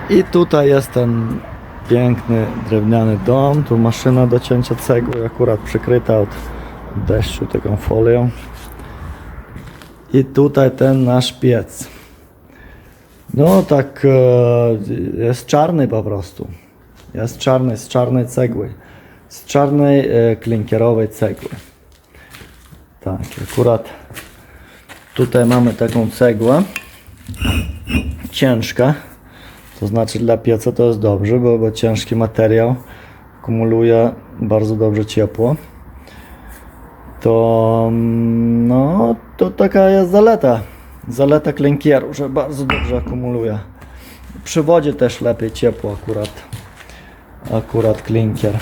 I tutaj jest ten piękny drewniany dom, tu maszyna do cięcia cegły, akurat przykryta od deszczu taką folią. I tutaj ten nasz piec. No tak, jest czarny po prostu. Jest czarny, z czarnej cegły. Z czarnej klinkierowej cegły. Tak, akurat tutaj mamy taką cegłę. Ciężka. To znaczy dla pieca to jest dobrze, bo ciężki materiał akumuluje bardzo dobrze ciepło. To no, to taka jest zaleta klinkieru, że bardzo dobrze akumuluje. Przy wodzie też lepiej ciepło akurat klinkier.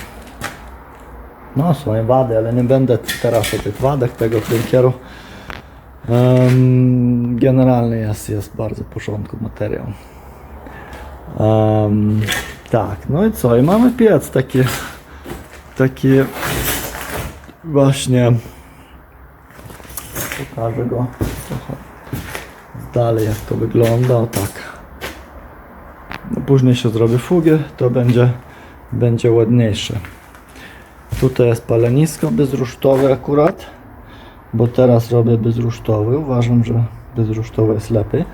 No są wady, ale nie będę teraz o tych wadach tego klinkieru. Generalnie jest bardzo w porządku materiał. Tak, no i co? I mamy piec taki właśnie, pokażę go trochę dalej jak to wygląda, o tak. No, później się zrobi fugę, to będzie ładniejsze. Tutaj jest palenisko bezrusztowe akurat, bo teraz robię bezrusztowy, uważam, że bezrusztowe jest lepiej.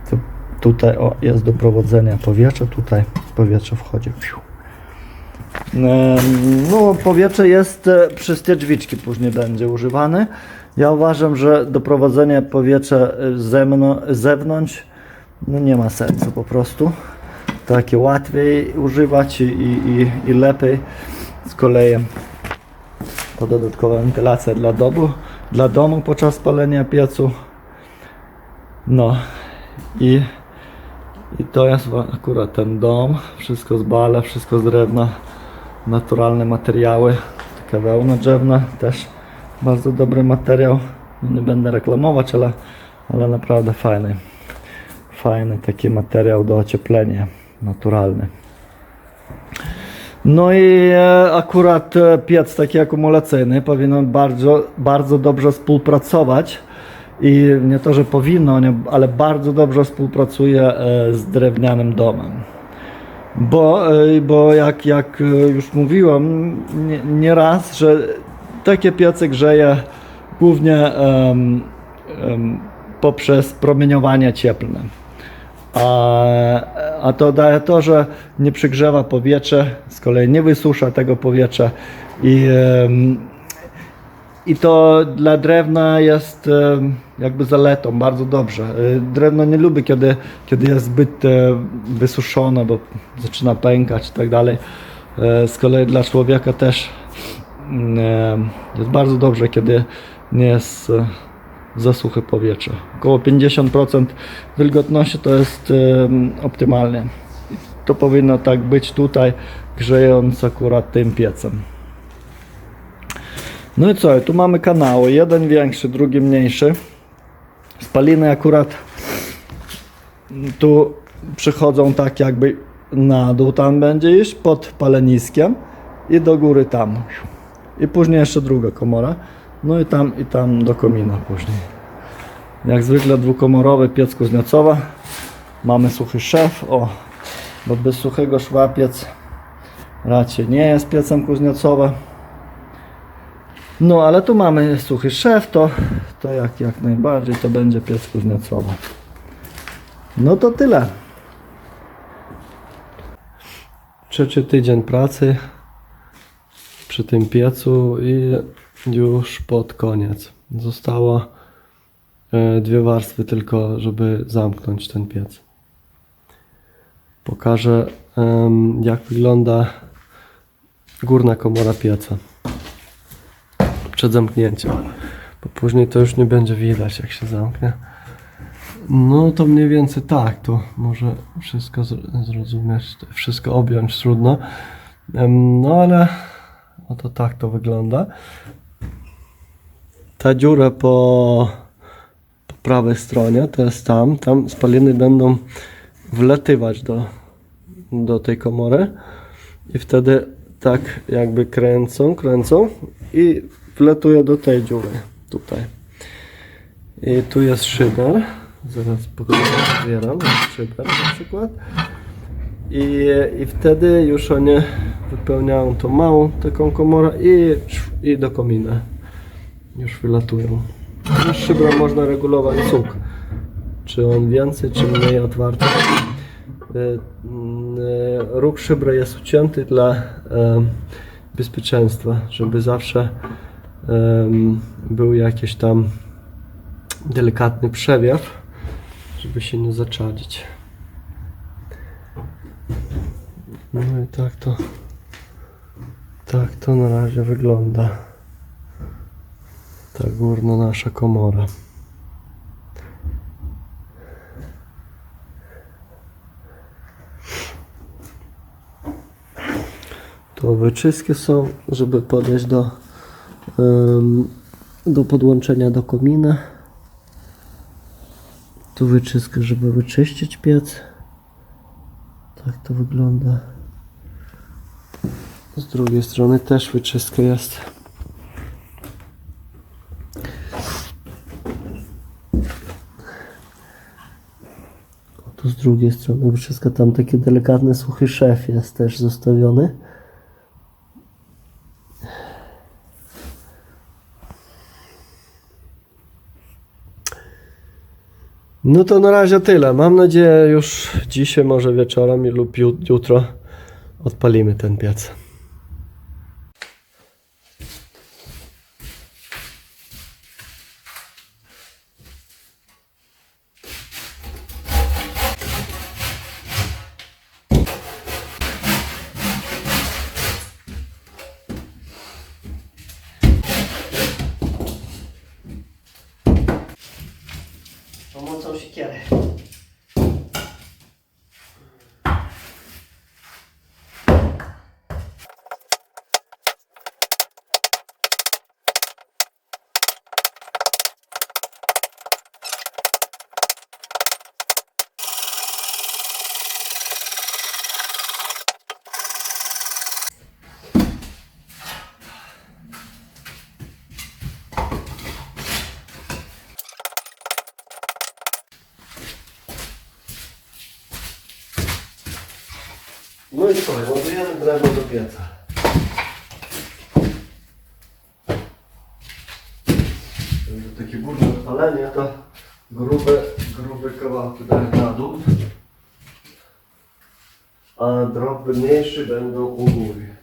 To tutaj jest do prowadzenia powietrza, tutaj powietrze wchodzi. No, powietrze jest przez te drzwiczki później będzie używane. Ja uważam, że doprowadzenie powietrza z zewnątrz no nie ma sensu po prostu. Takie łatwiej używać i lepiej. Z kolei to dodatkowa wentylacja dla domu podczas palenia piecu. No i to jest akurat ten dom. Wszystko z bala, wszystko z drewna. Naturalne materiały. Taka wełna drzewna też bardzo dobry materiał. Nie będę reklamować, ale naprawdę fajny taki materiał do ocieplenia, naturalny. No i akurat piec taki akumulacyjny powinien bardzo dobrze współpracować i nie to, że powinno, ale bardzo dobrze współpracuje z drewnianym domem. Bo jak już mówiłem nieraz, że takie piece grzeje głównie poprzez promieniowanie cieplne. A to daje to, że nie przygrzewa powietrze, z kolei nie wysusza tego powietrza i to dla drewna jest jakby zaletą, bardzo dobrze. Drewno nie lubi, kiedy jest zbyt wysuszone, bo zaczyna pękać i tak dalej. Z kolei dla człowieka też jest bardzo dobrze, kiedy nie jest za suche powietrze. Około 50% wilgotności to jest optymalnie. To powinno tak być tutaj, grzejąc akurat tym piecem. No i co, tu mamy kanały, jeden większy, drugi mniejszy. Spaliny akurat tu przychodzą tak jakby na dół, tam będzie iść pod paleniskiem i do góry tam. I później jeszcze druga komora. No i tam do komina później. Jak zwykle dwukomorowy piec kuznecova. Mamy suchy szef, bo bez suchego szwa piec raczej nie jest piecem Kuznecova. No ale tu mamy suchy szef, to jak najbardziej to będzie piec Kuznecova. No to tyle. Trzeci tydzień pracy przy tym piecu i już pod koniec. Zostało dwie warstwy tylko, żeby zamknąć ten piec. Pokażę jak wygląda górna komora pieca przed zamknięciem, bo później to już nie będzie widać jak się zamknie. No to mniej więcej tak, to może wszystko zrozumieć, wszystko objąć trudno, no ale oto tak to wygląda. Ta dziura po prawej stronie to jest tam spaliny będą wlatywać do tej komory i wtedy tak jakby kręcą i wlatuje do tej dziury tutaj. I tu jest szyber, zaraz otwieram szyber na przykład I wtedy już oni wypełniają tą małą taką komorę i do komina już wylatują. Już szybro można regulować cuk, czy on więcej, czy mniej otwarty. Róg szybra jest ucięty dla bezpieczeństwa, żeby zawsze był jakiś tam delikatny przewiew, żeby się nie zaczadzić. No i tak to na razie wygląda. Ta górna nasza komora. To wyczyski są, żeby podejść do podłączenia do komina. Tu wyczyska, żeby wyczyścić piec. Tak to wygląda. Z drugiej strony też wyczyska jest. Tu z drugiej strony wyczyska, tam taki delikatny suchy szef jest też zostawiony. No to na razie tyle. Mam nadzieję już dzisiaj, może wieczorem lub jutro odpalimy ten piec. Pomocą siekiery. No i co, ładujemy drewno do pieca. Takie górne odpalenie to grube kawałki dają na dół, a drobniejsze będą u góry.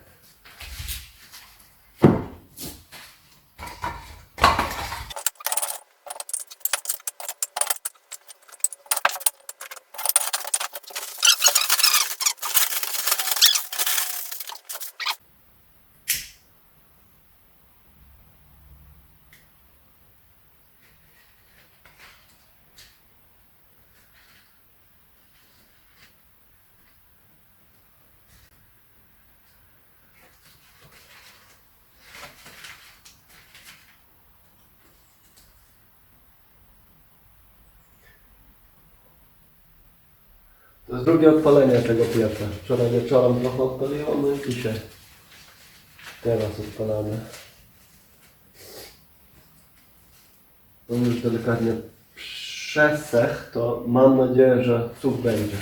To jest drugie odpalenie tego pieca. Wczoraj wieczorem trochę odpaliłem, no i dzisiaj. Teraz odpalamy. To już delikatnie przesech, to mam nadzieję, że cuk będzie.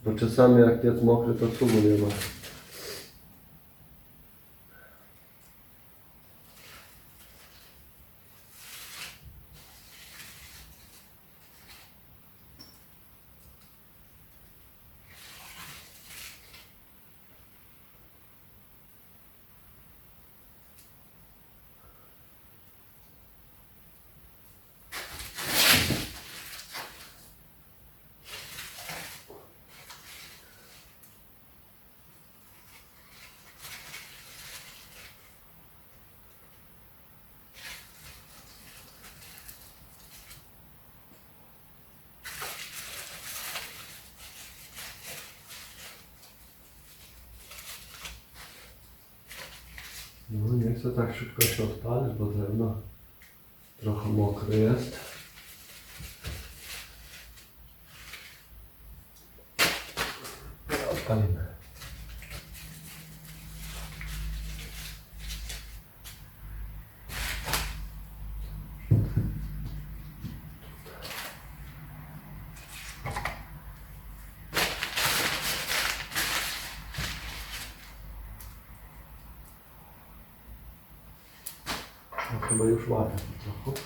Bo czasami jak piec mokry, to cugu nie ma. No nie chcę tak szybko się odpalić, bo drewno trochę mokre jest. Odpalimy. chyba już ładnie trochę.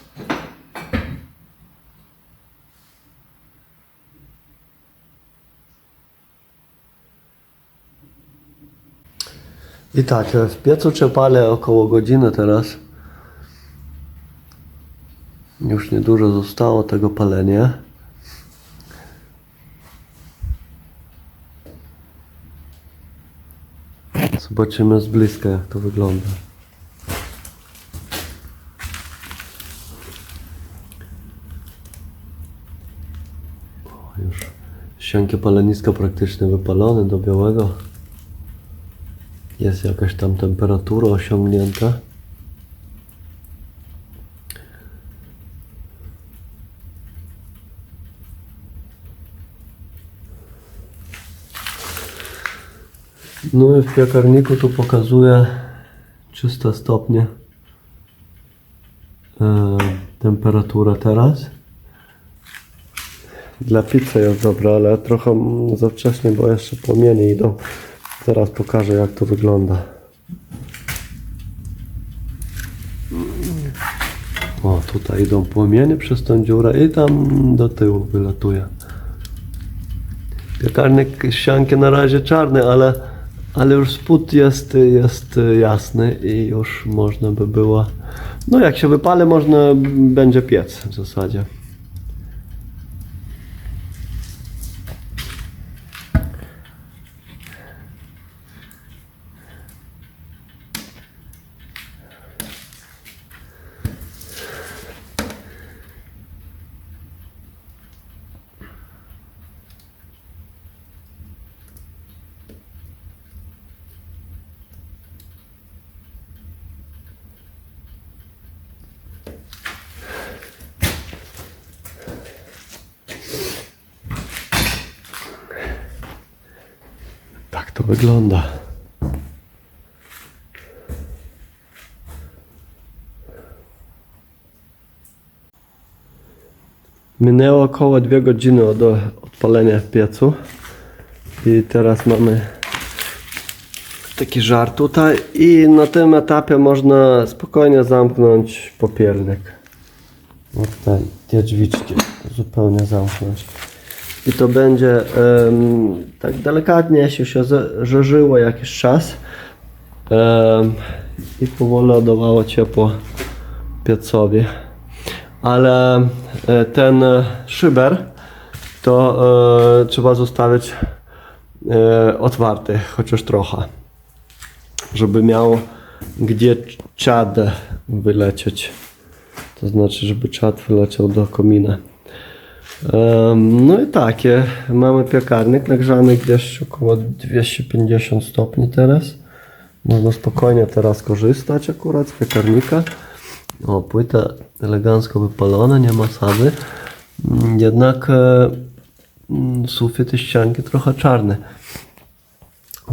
I tak, w piecu palę około godziny teraz. Już niedużo zostało tego palenia. Zobaczymy z bliska, jak to wygląda. O, już ścianki paleniska praktycznie wypalone do białego. Jest jakaś tam temperatura osiągnięta. No i w piekarniku tu pokazuje 300 stopni temperatura teraz. Dla pizzy jest dobra, ale trochę za wcześnie, bo jeszcze płomienie idą. Zaraz pokażę, jak to wygląda. O, tutaj idą płomienie przez tą dziurę i tam do tyłu wylatuje. Piekarnik ścianki na razie czarny, ale już spód jest jasny i już można by było... No jak się wypali, można będzie piec w zasadzie. Tak to wygląda. Minęło około 2 godziny od odpalenia w piecu i teraz mamy taki żar tutaj i na tym etapie można spokojnie zamknąć popiernik. Te drzwiczki zupełnie zamknąć. I to będzie tak delikatnie, jeśli się żarzyło jakiś czas i powoli oddawało ciepło piecowi. Ale ten szyber to trzeba zostawić otwarty, chociaż trochę, żeby miał gdzie czad wylecieć. To znaczy, żeby czad wyleciał do komina. No i takie, mamy piekarnik nagrzany gdzieś około 250 stopni teraz. Można spokojnie teraz korzystać akurat z piekarnika. O, płyta elegancko wypalona, nie ma sady. Jednak sufit i ścianki trochę czarne.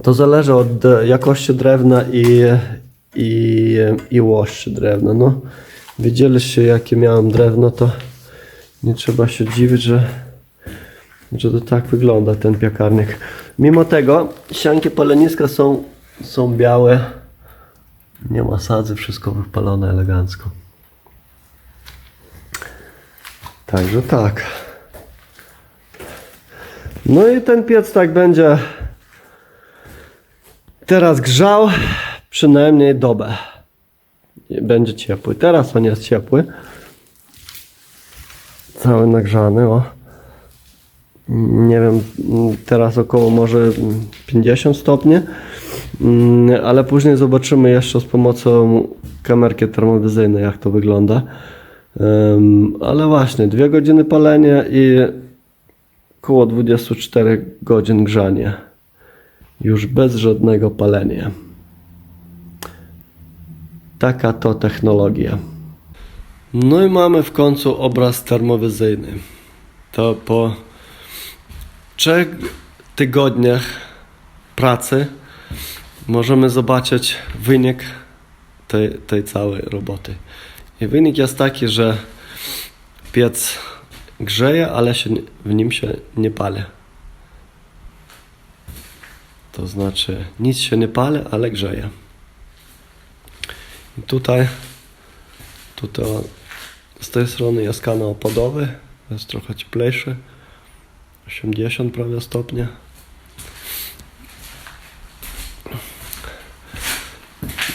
To zależy od jakości drewna i łości drewna. No, widzieliście, jakie miałem drewno, to nie trzeba się dziwić, że to tak wygląda ten piekarnik. Mimo tego ścianki paleniska są białe. Nie ma sadzy, wszystko wypalone elegancko. Także tak. No i ten piec tak będzie teraz grzał przynajmniej dobę. Będzie ciepły. Teraz on jest ciepły. Cały nagrzany, o. Nie wiem, teraz około może 50 stopni, ale później zobaczymy jeszcze z pomocą kamerki termowizyjnej, jak to wygląda. Ale właśnie 2 godziny palenia i około 24 godzin grzania. Już bez żadnego palenia. Taka to technologia. No i mamy w końcu obraz termowizyjny. To po 3 tygodniach pracy możemy zobaczyć wynik tej całej roboty. I wynik jest taki, że piec grzeje, ale w nim się nie pali. To znaczy nic się nie pali, ale grzeje. I tutaj Tutaj z tej strony jest kanał opadowy, jest trochę cieplejszy, 80 prawie stopnie.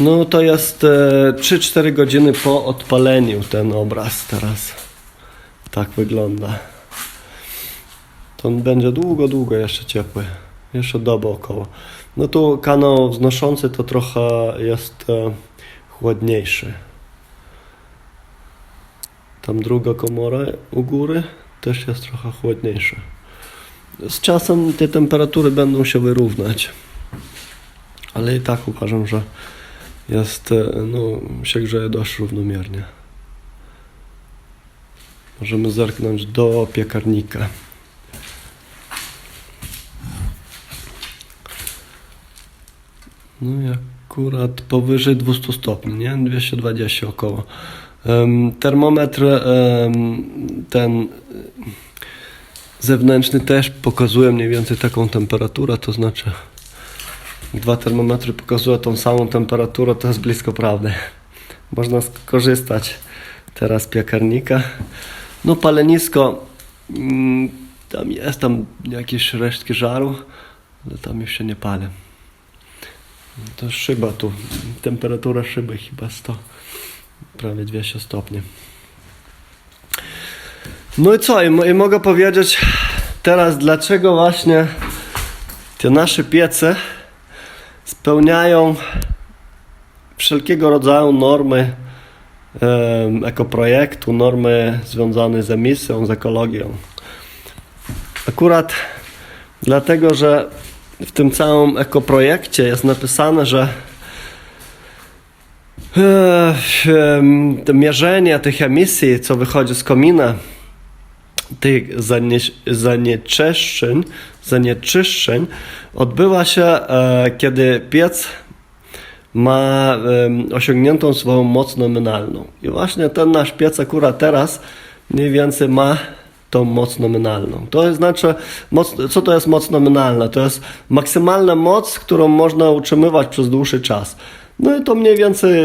No to jest 3-4 godziny po odpaleniu ten obraz teraz. Tak wygląda. To on będzie długo jeszcze ciepły. Jeszcze dobę około. No tu kanał wznoszący to trochę jest chłodniejszy. Tam druga komora u góry też jest trochę chłodniejsza. Z czasem te temperatury będą się wyrównać. Ale i tak uważam, że jest, się grzeje dość równomiernie. Możemy zerknąć do piekarnika. No i akurat powyżej 200 stopni, nie? 220 około. Termometr ten zewnętrzny też pokazuje mniej więcej taką temperaturę, to znaczy 2 termometry pokazują tą samą temperaturę, to jest blisko prawdy. Można skorzystać teraz z piekarnika. No palenisko, tam jakieś resztki żaru, ale tam już się nie pali. To szyba tu, temperatura szyby chyba 100, prawie 200 stopni. No i co, i mogę powiedzieć teraz, dlaczego właśnie te nasze piece spełniają wszelkiego rodzaju normy ekoprojektu, normy związane z emisją, z ekologią. Akurat dlatego, że w tym całym ekoprojekcie jest napisane, że to mierzenie tych emisji, co wychodzi z komina, tych zanieczyszczeń odbywa się, kiedy piec ma osiągniętą swoją moc nominalną. I właśnie ten nasz piec akurat teraz mniej więcej ma tą moc nominalną. To znaczy, co to jest moc nominalna? To jest maksymalna moc, którą można utrzymywać przez dłuższy czas. No i to mniej więcej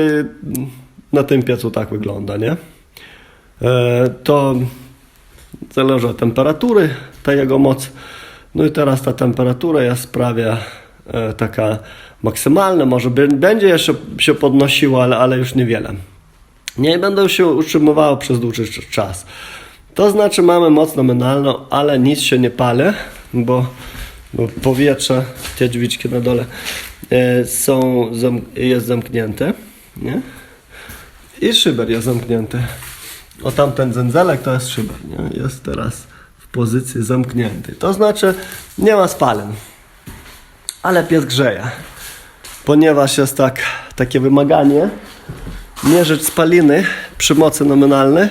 na tym piecu tak wygląda, nie? To zależy od temperatury, ta jego moc. No i teraz ta temperatura jest prawie taka maksymalna. Może będzie jeszcze się podnosiła, ale już niewiele. Nie będą się utrzymywały przez dłuższy czas. To znaczy mamy moc nominalną, ale nic się nie pali, bo powietrze, te drzwiczki na dole jest zamknięte, nie? I szyber jest zamknięty. O tamten dzędzelek to jest szyber, nie? Jest teraz w pozycji zamkniętej. To znaczy nie ma spalin, ale piec grzeje. Ponieważ jest takie wymaganie mierzyć spaliny przy mocy nominalnej,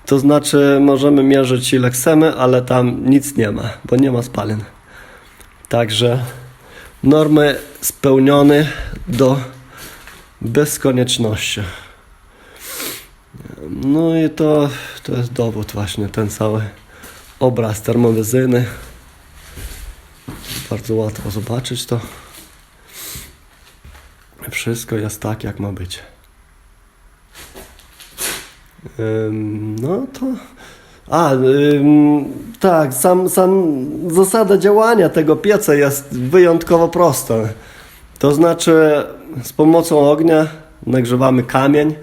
to znaczy możemy mierzyć ile chcemy, ale tam nic nie ma, bo nie ma spalin. Także normy spełnione do bezkonieczności. No i to jest dowód właśnie, ten cały obraz termowizyjny. Bardzo łatwo zobaczyć to. Wszystko jest tak, jak ma być. No to... tak, sam zasada działania tego pieca jest wyjątkowo prosta. To znaczy z pomocą ognia nagrzewamy kamień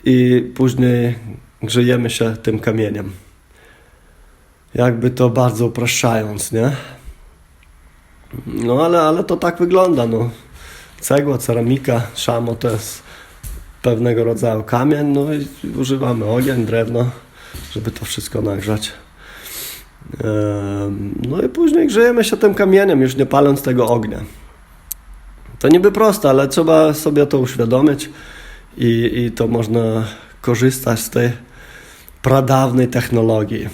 i później grzejemy się tym kamieniem. Jakby to bardzo upraszczając, nie? No ale to tak wygląda, no. Cegła, ceramika, szamo to jest pewnego rodzaju kamień, no i używamy ogień, drewno, żeby to wszystko nagrzać. No i później grzejemy się tym kamieniem, już nie paląc tego ognia. To niby proste, ale trzeba sobie to uświadomić i to można korzystać z tej pradawnej technologii.